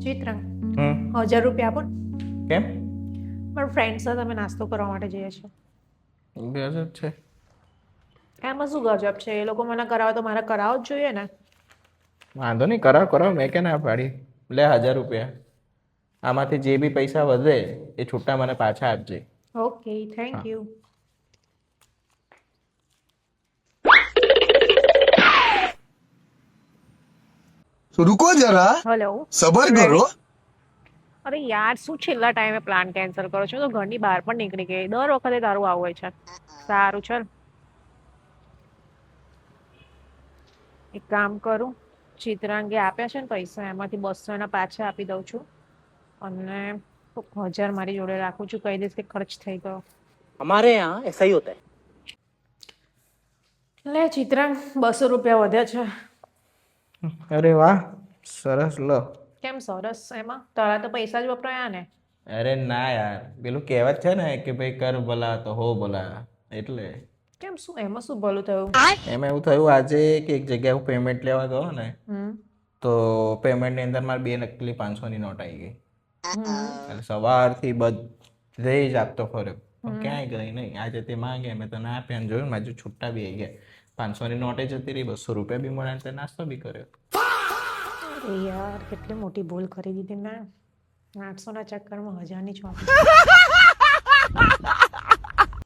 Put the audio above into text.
ચિત્રંગ હમ 1000 રૂપિયા આપો ને. કેમ મારા ફ્રેન્ડ સાથે અમે નાસ્તો કરવા માટે જઈએ છીએ. ગજબ છે. એમાં શું ગજબ છે? એ લોકો મને કરાવે તો મારે કરાવવો જ જોઈએ ને. વાંધો નહીં, કરાવ કરાવ, મેં કે ના પાડી. લે 1000 રૂપિયા. આમાંથી જે બી પૈસા વધે એ છૂટા મને પાછા આપજે. ઓકે, થેન્ક હા. યુ. रुको जरा હેલો. सबर करो. અરે યાર, શું છેલ્લા ટાઈમે પ્લાન કેન્સલ કરો છો? તો ઘરની બહાર પણ નીકળી ગઈ. દર વખતે તારું આવું હોય છે. સારું ચલ, એક કામ કરું. ચિત્રાંગે આપ્યા છે ને પૈસા, એમાંથી 200 એના પાછા આપી દઉં છું. અને 1000 મારી જોડે રાખું છું. કહી દઈશ કે ખર્ચ થઈ ગયો. हमारे यहाँ ऐसा ही होता है. લે ચિત્રાંગ, 200 રૂપિયા વધ્યા છે. અરે વાહ, સરસ, લો. કેમ સરસ? એમાં તારા તો પૈસા જ વપરાયા ને. અરે ના યાર, પેલું કહેવત છે ને કે ભાઈ કર ભલા તો હો ભલા, એટલે કેમ, શું એમાં શું ભલું થયું? એમાં એવું થયું આજે કે એક જગ્યાએ હું પેમેન્ટ લેવા ગયો ને, તો પેમેન્ટની અંદર મારી 2 નકલી 500ની નોટ આવી ગઈ. એટલે સવારથી બધે જ આપતો ફર્યો, પણ ક્યાંય ગઈ નહીં. આજે તે માંગે મેં તને આપ્યા ને જોયું મારી છૂટા બી આવી ગયા. 500ની નોટે જતી રહી, 200 રૂપિયા બી મળ્યા, તે નાસ્તો બી કર્યો. અરે યાર, કેટલી મોટી ભૂલ કરી દીધી મેં. 800ના ચક્કરમાં 1000ની ચોપડી.